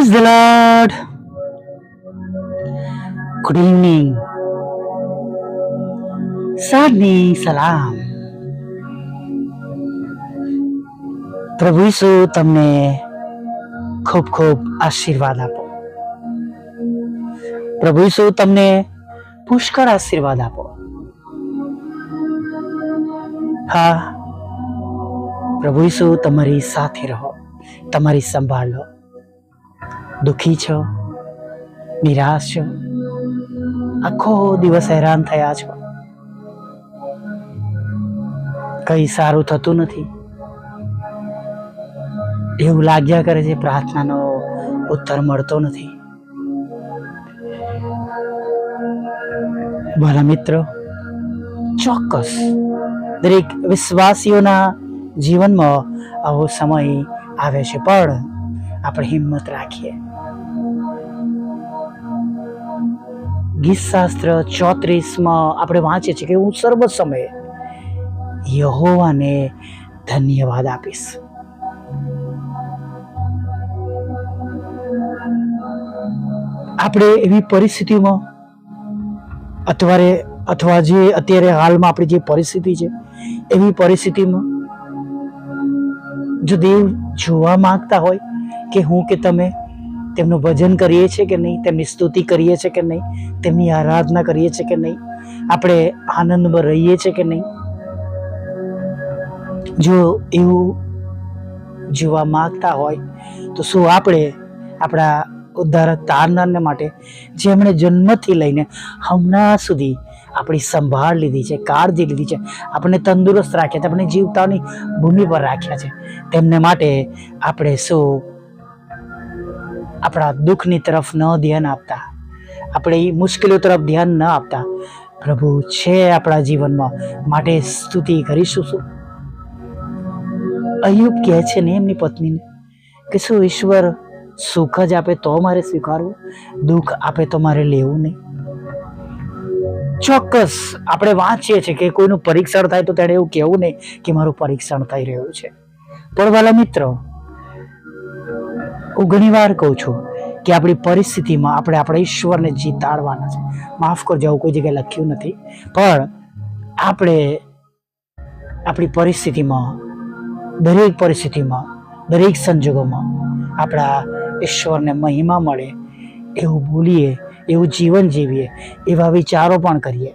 Praise the Lord. Good evening. સાંજની સલામ. પ્રભુ ઈસુ તમને ખૂબ ખૂબ આશીર્વાદ આપો. પ્રભુ ઈસુ તમને પુષ્કળ આશીર્વાદ આપો. હા, પ્રભુ ઈસુ તમારી સાથે રહો, તમારી સંભાળ લો. દુઃખી છો, નિરાશ છો, આખો દિવસ હેરાન થયા છો, કઈ સારું થતું નથી, એવું લાગ્યા કરે છે પ્રાર્થનાનો ઉત્તર મળતો નથી. ભલા મિત્રો, ચોક્કસ દરેક વિશ્વાસીઓના જીવનમાં આવો સમય આવે છે, પણ આપણે હિંમત રાખીએ. ગીતશાસ્ત્ર 34 આપણે વાંચીએ છીએ કે હું સર્વ સમયે યહોવાને ધન્યવાદ આપીશ. આપણે એવી પરિસ્થિતિમાં અથવા જે અત્યારે હાલમાં આપણી જે પરિસ્થિતિ છે, એવી પરિસ્થિતિમાં જો દેવ જોવા માંગતા હોય કે હું કે તમે તેમનું ભજન કરીએ છીએ કે નહીં, તેમની સ્તુતિ કરીએ છીએ કે નહીં, તેમની આરાધના કરીએ છીએ કે નહીં, આપણે આનંદમાં રહીએ છીએ કે નહીં, જો એવું જોવા માંગતા હોય તો શું આપણે આપણા ઉદ્ધારક તારનારને માટે જેમણે જન્મથી લઈને હમણાં સુધી આપણી સંભાળ લીધી છે, કાળજી લીધી છે, આપણને તંદુરસ્ત રાખ્યા છે, આપણે જીવતાની ભૂમિ પર રાખ્યા છે, તેમને માટે આપણે શું આપણા દુઃખની તરફ ન ધ્યાન આપતા, આપણે મુશ્કેલીઓ તરફ ધ્યાન ન આપતા, પ્રભુ છે આપણા જીવનમાં માટે સ્તુતિ કરીશું? શું અય્યુબ કહે છે ને એમની પત્નીને કે શું ઈશ્વર સુખ જ આપે તો મારે સ્વીકારવું, દુઃખ આપે તો મારે લેવું નહીં? ચોક્કસ આપણે વાંચીએ છીએ કે કોઈનું પરીક્ષણ થાય તો તેણે એવું કહેવું નહીં કે મારું પરીક્ષણ થઈ રહ્યું છે. પણ વાલા મિત્રો, હું ઘણી વાર કહું છું કે આપણી પરિસ્થિતિમાં આપણે આપણા ઈશ્વરને જીતાડવાના છે. માફ કરજો, આવું કોઈ જગ્યાએ લખ્યું નથી, પણ આપણે આપણી પરિસ્થિતિમાં, દરેક પરિસ્થિતિમાં, દરેક સંજોગોમાં આપણા ઈશ્વરને મહિમા મળે એવું બોલીએ, એવું જીવન જીવીએ, એવા વિચારો પણ કરીએ.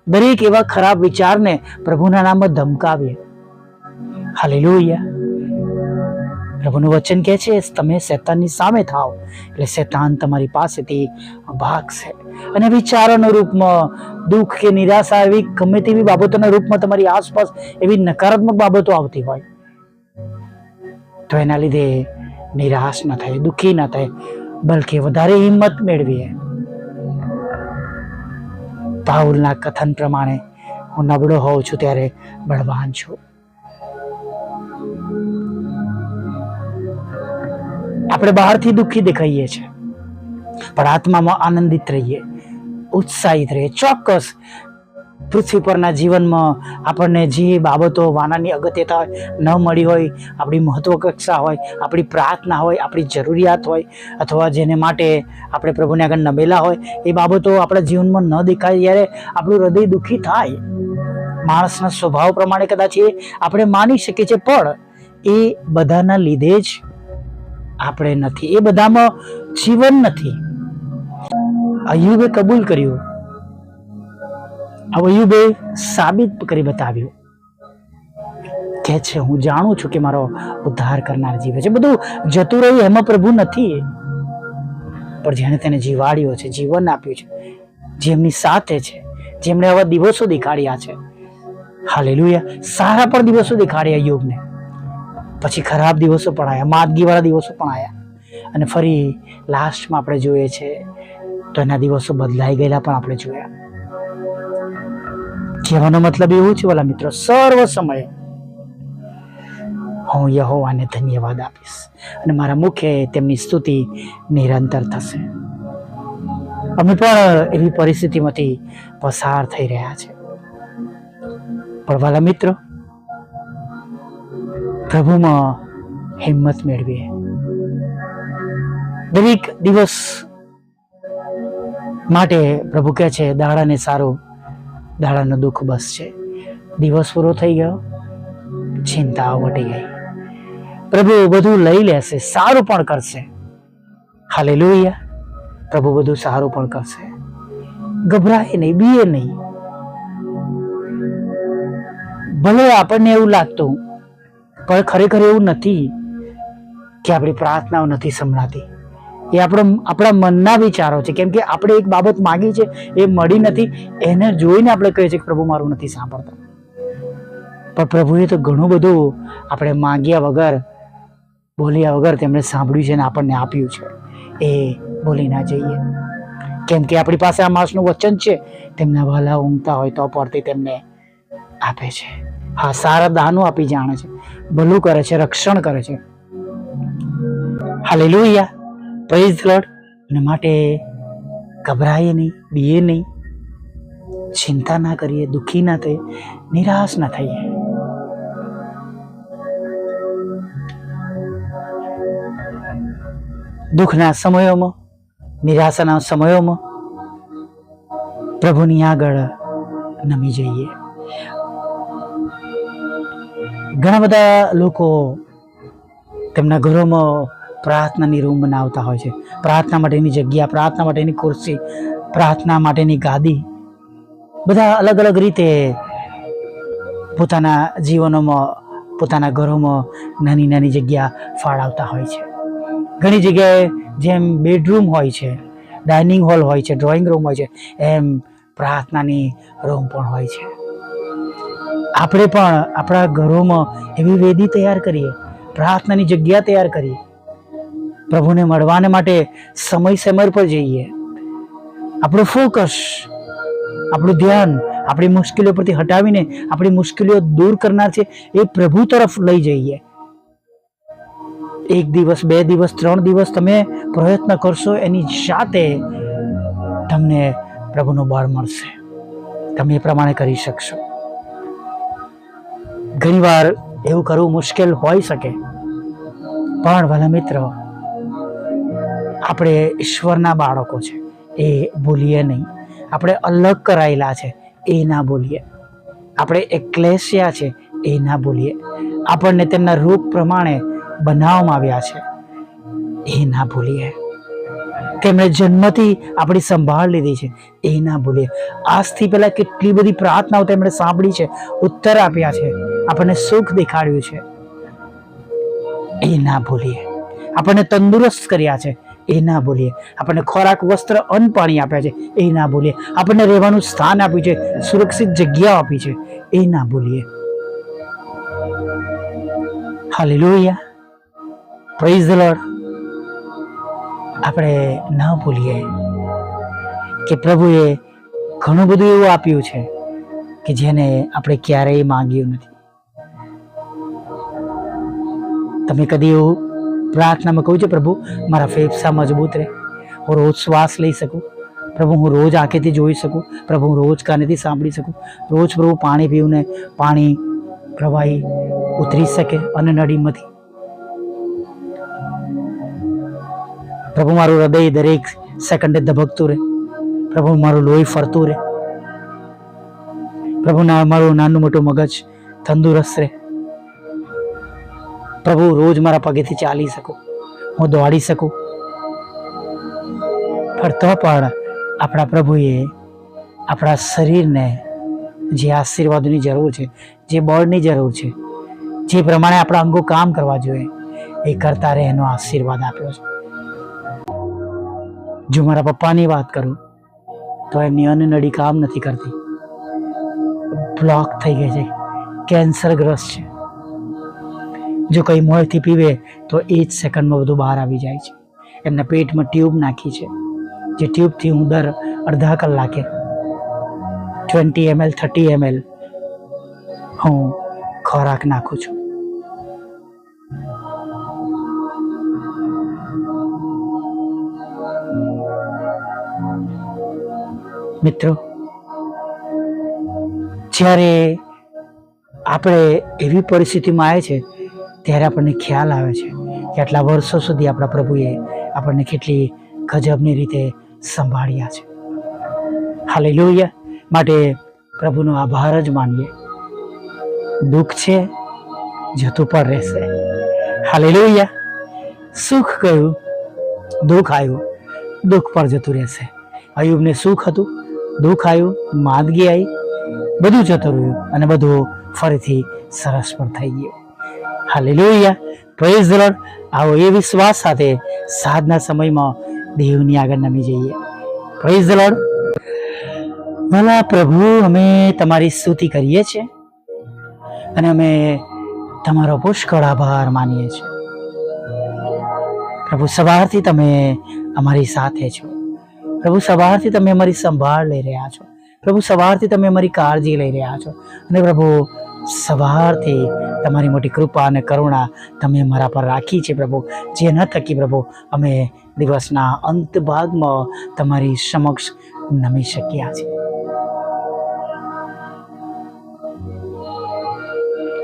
દરેક એવા ખરાબ વિચારને પ્રભુના નામમાં ધમકાવીએ. હાલેલુયા. પ્રભુનું વચન કહે છે તમે શેતાનની સામે થાવ એટલે શેતાન તમારી પાસેથી ભાગશે. અને વિચારોના રૂપમાં દુઃખ કે નિરાશા, એવી ગમે તેવી બાબતોના રૂપમાં તમારી આસપાસ એવી નકારાત્મક બાબતો આવતી હોય તો એના લીધે નિરાશ ન થાય, દુઃખી ન થાય, બલકે વધારે હિંમત મેળવીએ. પાઉલના કથન પ્રમાણે હું નબળો હોઉં છું ત્યારે બળવાન છું. આપણે બહારથી દુઃખી દેખાઈએ છીએ, પણ આત્મામાં આનંદિત રહીએ, ઉત્સાહિત રહીએ. ચોક્કસ પૃથ્વી પરના જીવનમાં આપણને જે બાબતો વાનાની અગત્યતા ન મળી હોય, આપણી મહત્વકાંક્ષા હોય, આપણી પ્રાર્થના હોય, આપણી જરૂરિયાત હોય, અથવા જેને માટે આપણે પ્રભુને આગળ નમેલા હોય, એ બાબતો આપણા જીવનમાં ન દેખાય ત્યારે આપણું હૃદય દુઃખી થાય. માણસના સ્વભાવ પ્રમાણે કદાચ એ આપણે માની શકીએ છીએ, પણ એ બધાના લીધે જ આપણે નથી, એ બધામાં જીવન નથી. અય્યુબે કબૂલ કર્યું, અય્યુબે સાબિત કરી બતાવ્યું કે છે હું જાણું છું કે મારો ઉદ્ધાર કરનાર જીવે છે. બધું જતું રહ્યું એમાં પ્રભુ નથી, પણ જેને તેને જીવાડ્યો છે, જીવન આપ્યું છે, જેમની સાથે છે, જેમણે આવા દિવસો દેખાડ્યા છે. હાલેલુયા. સારા પણ દિવસો દેખાડ્યા અય્યુબને, પછી ખરાબ દિવસો પણ આવ્યા, માંદગીવાળા દિવસો પણ આવ્યા, અને ફરી લાસ્ટમાં આપણે જોઈએ છે તો એના દિવસો બદલાઈ ગયેલા પણ આપણે જોયા. કહેવાનો મતલબ એવું છે વાલા મિત્રો, સર્વ સમયે હું યહોવાને ધન્યવાદ આપીશ અને મારા મુખે તેમની સ્તુતિ નિરંતર થશે. અમે પણ એવી પરિસ્થિતિમાંથી પસાર થઈ રહ્યા છે, પણ વાલા મિત્રો, પ્રભુમાં હિંમત મેળવીએ. દરેક દિવસ માટે પ્રભુ કહે છે દાડાને સારું, દાડાનું દુઃખ બસ છે. દિવસ પૂરો થઈ ગયો, ચિંતાઓ વટી ગઈ. પ્રભુ બધું લઈ લેશે, સારું પણ કરશે. હાલેલુયા. પ્રભુ બધું સારું પણ કરશે. ગભરાય નહીં, બીએ નહીં. ભલે આપણને એવું લાગતું, પણ ખરેખર એવું નથી કે આપણી પ્રાર્થનાઓ નથી સંભળાતી. એ આપણા મનના વિચારો છે. કેમ કે આપણે એક બાબત માંગી છે, એ મળી નથી, એને જોઈને આપણે કહીએ છીએ કે પ્રભુ મારું નથી સાંભળતા. પણ પ્રભુએ તો ઘણું બધું આપણે માંગ્યા વગર, બોલ્યા વગર તેમણે સાંભળ્યું છે અને આપણને આપ્યું છે. એ બોલી ના જઈએ. કેમ કે આપણી પાસે આ માસનું વચન છે, તેમના વાલા ઊંઘતા હોય તો પરથી તેમને આપે છે. હા, સારા દાનો આપી જાણે છે, ભલું કરે છે, રક્ષણ કરે છે. હાલેલુયા. Praise the lord. અને માટે ગભરાઈએ નહીં, બીએ નહીં, ચિંતા ના કરીએ, દુઃખી ના થઈએ, નિરાશ ના થઈએ. દુઃખના સમયોમાં, નિરાશાના સમયોમાં પ્રભુની આગળ નમી જઈએ. ઘણા બધા લોકો તેમના ઘરોમાં પ્રાર્થનાની રૂમ બનાવતા હોય છે. પ્રાર્થના માટેની જગ્યા, પ્રાર્થના માટેની ખુરશી, પ્રાર્થના માટેની ગાદી, બધા અલગ અલગ રીતે પોતાના જીવનોમાં, પોતાના ઘરોમાં નાની નાની જગ્યા ફાળવતા હોય છે. ઘણી જગ્યાએ જેમ બેડરૂમ હોય છે, ડાઇનિંગ હોલ હોય છે, ડ્રોઈંગ રૂમ હોય છે, એમ પ્રાર્થનાની રૂમ પણ હોય છે. આપણે પણ આપણા ઘરોમાં એવી વેદી તૈયાર કરીએ, પ્રાર્થનાની જગ્યા તૈયાર કરીએ. પ્રભુને મળવાને માટે સમય સમય પર જઈએ. આપણું ફોકસ, આપણું ધ્યાન આપણી મુશ્કેલીઓ પરથી હટાવીને આપણી મુશ્કેલીઓ દૂર કરનાર છે એ પ્રભુ તરફ લઈ જઈએ. 1 દિવસ, 2 દિવસ, 3 દિવસ તમે પ્રયત્ન કરશો, એની સાથે તમને પ્રભુનું બળ મળશે. તમે એ પ્રમાણે કરી શકશો. ઘણીવાર એવું કરવું મુશ્કેલ હોઈ શકે, પણ ભલા મિત્રો, આપણે ઈશ્વરના બાળકો છે એ ભૂલીએ નહીં. આપણે અલગ કરાયેલા છે એ ના ભૂલીએ. આપણે એક્લેસિયા છે એ ના ભૂલીએ. આપણને તેમના રૂપ પ્રમાણે બનાવવામાં આવ્યા છે એ ના ભૂલીએ. તેમણે જન્મથી આપણી સંભાળ લીધી છે એ ના ભૂલીએ. આજથી પહેલા કેટલી બધી પ્રાર્થનાઓ તેમણે સાંભળી છે, ઉત્તર આપ્યા છે, આપણને સુખ દેખાડ્યું છે એ ના ભૂલીએ. આપણને તંદુરસ્ત કર્યા છે એ ના ભૂલીએ. આપણને ખોરાક, વસ્ત્ર, અન્ન, પાણી આપ્યા છે એ ના ભૂલીએ. આપણને રહેવાનું સ્થાન આપ્યું છે, સુરક્ષિત જગ્યાઓ આપી છે એ ના ભૂલીએ. હાલેલુયા. Praise the lord. આપણે ન ભૂલીએ કે પ્રભુએ ઘણું બધું એવું આપ્યું છે કે જેને આપણે ક્યારેય માંગ્યું નથી. તમે કદી એવું પ્રાર્થનામાં કહું છે, પ્રભુ મારા ફેફસા મજબૂત રહે, હું રોજ શ્વાસ લઈ શકું, પ્રભુ હું રોજ આંખેથી જોઈ શકું, પ્રભુ હું રોજ કાનેથી સાંભળી શકું, રોજ પ્રભુ પાણી પીવું ને પાણી પ્રવાહી ઉતરી શકે અને નળીમાંથી. પ્રભુ મારું હૃદય દરેક સેકન્ડે ધબકતું રહે, પ્રભુ મારું લોહી ફરતું રહે, પ્રભુ મારું નાનું મોટું મગજ તંદુરસ્ત રહે, પ્રભુ રોજ મારા પગેથી ચાલી શકું, હું દોડી શકું. પણ તો પણ આપણા પ્રભુએ આપણા શરીરને જે આશીર્વાદની જરૂર છે, જે બળની જરૂર છે, જે પ્રમાણે આપણા અંગો કામ કરવા જોઈએ એ કરતા રહે એનો આશીર્વાદ આપ્યો છે. જો મારા પપ્પાની વાત કરું તો એમની અન્નનળી કામ નથી કરતી, બ્લોક થઈ ગઈ છે, કેન્સરગ્રસ્ત છે. જો કંઈ મોંથી પીવે તો એ જ સેકન્ડમાં બધું બહાર આવી જાય છે. એમના પેટમાં ટ્યુબ નાખી છે, જે ટ્યુબથી હું દર અડધા કલાકે 20 ml 30 ml હું ખોરાક નાખું છું. મિત્રો, જ્યારે આપણે એવી પરિસ્થિતિમાં આવે છે ત્યારે આપણને ખ્યાલ આવે છે કે આટલા વર્ષો સુધી આપણા પ્રભુએ આપણને કેટલી ગજબની રીતે સંભાળ્યા છે. હાલેલુયા. માટે પ્રભુનો આભાર જ માનીએ. દુઃખ છે, જતું પર રહેશે. હાલેલુયા. સુખ ગયું, દુઃખ આવ્યું, દુઃખ પર જતું રહેશે. અયુબને સુખ હતું, દુઃખ આવ્યું, માંદગી આવી, બધું જતું રહ્યું અને બધું ફરીથી સરસ પર થઈ ગયું. હાલેલુયા. Praise the lord. આવો એ વિશ્વાસ સાથે સાંજના સમયમાં દેવની આગળ નમી જઈએ. Praise the lord. ભલા પ્રભુ, અમે તમારી સ્તુતિ કરીએ છીએ અને અમે તમારો પુષ્કળ આભાર માનીએ છીએ. પ્રભુ, સવારથી તમે અમારી સાથે છો. પ્રભુ, સવારથી તમે અમારી સંભાળ લઈ રહ્યા છો. પ્રભુ, સવારથી તમે અમારી કાળજી લઈ રહ્યા છો. અને પ્રભુ, સવારથી તમારી મોટી કૃપા અને કરુણા તમે અમારા પર રાખી છે પ્રભુ, જેના થકી પ્રભુ અમે દિવસના અંત ભાગમાં તમારી સમક્ષ નમી શક્યા છે.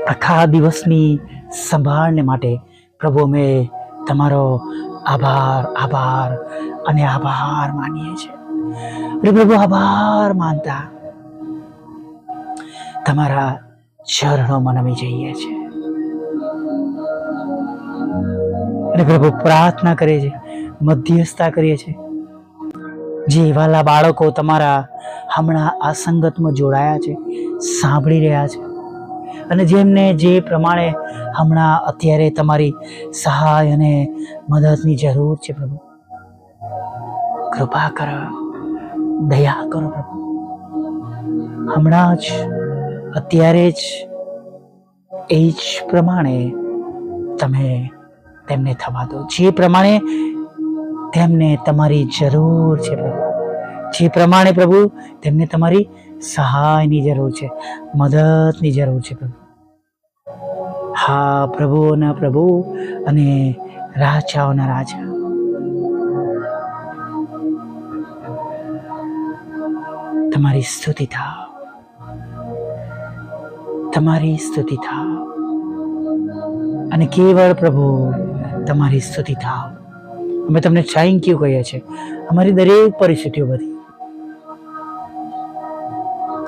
આખા દિવસની સંભાળને માટે પ્રભુ અમે તમારો આભાર આભાર અને આભાર માનીએ છીએ. પ્રભુ, આભાર માનતા તમારા ચરણોમાં નમી જઈએ છીએ અને પ્રભુ પ્રાર્થના કરીએ છીએ, મધ્યસ્થતા કરીએ છીએ. જે વાલા બાળકો તમારા હમણાં આ સંગતમાં જોડાયા છે, સાંભળી રહ્યા છે અને જેમને જે પ્રમાણે હમણાં અત્યારે તમારી સહાય અને મદદની જરૂર છે પ્રભુ, કૃપા કરો, દયા કરો પ્રભુ. હમણાં જ અત્યારે જ એ જ પ્રમાણે તમે તેમને થવા દો, જે પ્રમાણે તેમને તમારી જરૂર છે પ્રભુ, જે પ્રમાણે પ્રભુ તેમને તમારી સહાયની જરૂર છે, મદદની જરૂર છે પ્રભુ. હા પ્રભુઓના પ્રભુ અને રાજાઓના રાજા, તમારી સ્તુતિ થાવ, તમારી સ્તુતિ થાવ અને કેવળ પ્રભુ તમારી સ્તુતિ થાવ. અમે તમને થેન્ક યુ કહીએ છીએ અમારી દરેક પરિસ્થિતિઓ બધી.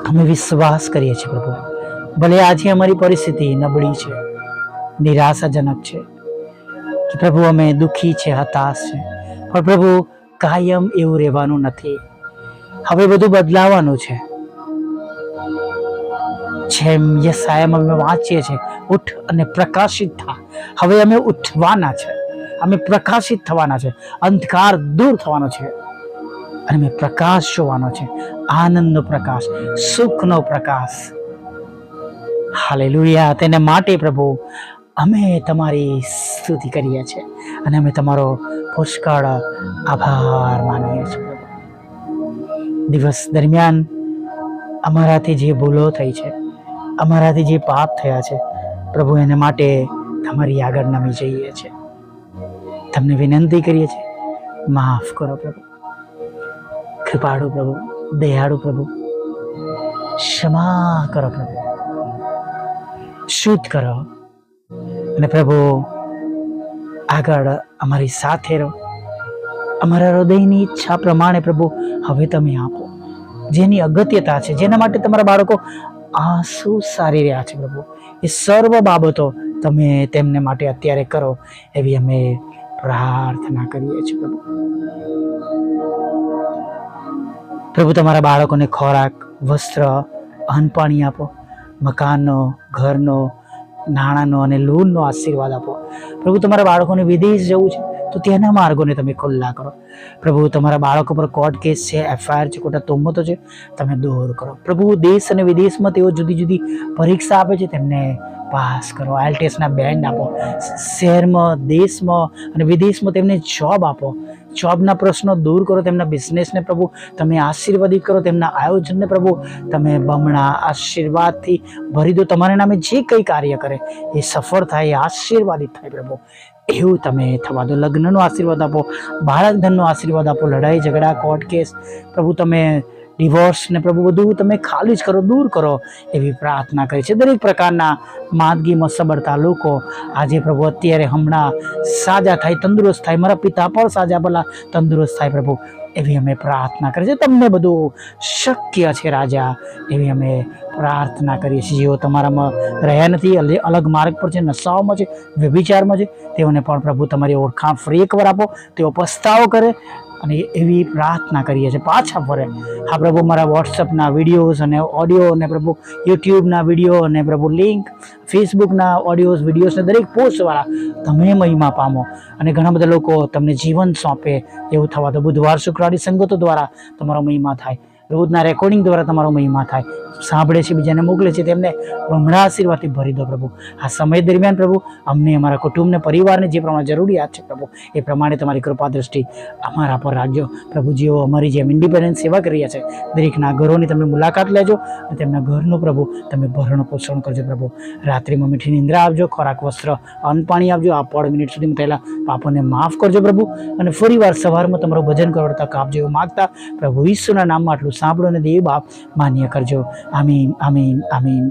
અમે વિશ્વાસ કરીએ છીએ પ્રભુ, ભલે આજે અમારી પરિસ્થિતિ નબળી છે, નિરાશાજનક છે, કે પ્રભુ અમે દુઃખી છે, હતાશ છે, પણ પ્રભુ કાયમ એવું રહેવાનું નથી. હવે બધું બદલાવાનું છે. જેમ યશાયામાં અમે વાંચીએ છીએ, ઉઠ અને પ્રકાશિત થા. હવે અમે ઉઠવાના છે, અમે પ્રકાશિત થવાના છે, અંધકાર દૂર થવાનો છે અને અમે પ્રકાશ જોવાનો છે, આનંદનો પ્રકાશ, સુખનો પ્રકાશ. હાલેલુયા. તેના માટે પ્રભુ અમે તમારી સ્તુતિ કરીએ છીએ અને અમે તમારો પુષ્કળ આભાર માનીએ છીએ. દિવસ દરમિયાન અમારાથી જે ભૂલો થઈ છે, અમારાથી જે પાપ થયા છે પ્રભુ, એને માટે તમારી આગળ નમી જઈએ છીએ. તમને વિનંતી કરીએ છીએ, માફ કરો પ્રભુ. કૃપાળુ પ્રભુ, દયાળુ પ્રભુ, ક્ષમા કરો પ્રભુ, શુદ્ધ કરો અને પ્રભુ આગળ અમારી સાથે રહો. અમારા હૃદયની ઈચ્છા પ્રમાણે પ્રભુ હવે તમે આપો. જેની અગત્યતા છે, જેના માટે તમારા બાળકો આંસુ સારી રહ્યા છે પ્રભુ, એ સર્વ બાબતો તમે તેમને માટે અત્યારે કરો એવી અમે પ્રાર્થના કરીએ છીએ પ્રભુ. પ્રભુ તમારા બાળકોને ખોરાક, વસ્ત્ર, અન્ન પાણી આપો. મકાનનો, ઘરનો, નાણાંનો અને લોનનો આશીર્વાદ આપો. પ્રભુ તમારા બાળકોને વિદેશ જવું છે તો તેના માર્ગોને તમે ખુલ્લા કરો. પ્રભુ તમારા બાળકો પર કોર્ટ કેસ છે, FIR છે, ખોટા તોમતો છે, તમે દૂર કરો. પ્રભુ દેશ અને વિદેશમાં તેઓ જુદી જુદી પરીક્ષા આપે છે, તેમને પાસ કરો. IELTSના બેન્ડ આપો. શહેરમાં, દેશમાં અને વિદેશમાં તેમને જોબ આપો. જોબના પ્રશ્નો દૂર કરો. તેમના બિઝનેસને પ્રભુ તમે આશીર્વાદિત કરો. તેમના આયોજનને પ્રભુ તમે બમણા આશીર્વાદથી ભરી દો. તમારા નામે જે કંઈ કાર્ય કરે એ સફળ થાય, એ આશીર્વાદિત થાય પ્રભુ, એવું તમે થવા દો. લગ્નનો આશીર્વાદ આપો, બાળક ધનનો આશીર્વાદ આપો. લડાઈ ઝઘડા, કોર્ટ કેસ પ્રભુ તમે ડિવોર્સ ને પ્રભુ બધું તમે ખાલી જ કરો, દૂર કરો એવી પ્રાર્થના કરી છે. દરેક પ્રકારના માંદગીમાં સબળતા લોકો આજે પ્રભુ અત્યારે હમણાં સાજા થાય, તંદુરસ્ત થાય, મારા પિતા પણ સાજા ભલા તંદુરસ્ત થાય પ્રભુ, એવી અમે પ્રાર્થના કરીએ છીએ. તમને બધું શક્ય છે રાજા, એવી અમે પ્રાર્થના કરીએ છીએ. જેઓ તમારામાં રહ્યા નથી, અલગ માર્ગ પર છે, નશાઓમાં છે, વ્યભિચારમાં છે, તેઓને પણ પ્રભુ તમારી ઓળખાણ ફરી એકવાર આપો, તેઓ પસ્તાવો કરે અને એવી પ્રાર્થના કરીએ છીએ પાછા ફરે. હા પ્રભુ, મારા વોટ્સઅપના વિડીયોઝ અને ઓડિયો અને પ્રભુ યુટ્યુબના વિડીયો અને પ્રભુ લિંક ફેસબુકના ઓડિયોઝ વિડીયોઝને દરેક પોસ્ટવાળા તમે મહિમા પામો અને ઘણા બધા લોકો તમને જીવન સોંપે એવું થવા દો. બુધવાર શુક્રવારની સંગતો દ્વારા તમારો મહિમા થાય, રોજના રેકોર્ડિંગ દ્વારા તમારો મહિમા થાય, સાંભળે છે બીજાને મોકલે છે તેમને બમણા આશીર્વાદથી ભરી દો પ્રભુ. આ સમય દરમિયાન પ્રભુ અમને, અમારા કુટુંબને, પરિવારને જે પ્રમાણે જરૂરિયાત છે પ્રભુ, એ પ્રમાણે તમારી કૃપા દ્રષ્ટિ અમારા પર રાખજો પ્રભુ. જેઓ અમારી જેમ ઇન્ડિપેન્ડન્ટ સેવા કરી રહ્યા છે, દરેકના ઘરોની તમે મુલાકાત લેજો અને તેમના ઘરનું પ્રભુ તમે ભરણ પોષણ કરજો પ્રભુ. રાત્રિમાં મીઠી નિંદ્રા આપજો, ખોરાક, વસ્ત્ર, અન્ન, પાણી આપજો. આ 1.5 મિનિટ સુધી થયેલા પાપોને માફ કરજો પ્રભુ, અને ફરીવાર સવારમાં તમારું ભજન કરતા કાપજો એવું માગતા પ્રભુ ઈસુના નામમાં આટલું સાંભળો અને દેવ બાપ માન્ય કરજો. આમીન, આમીન, આમીન.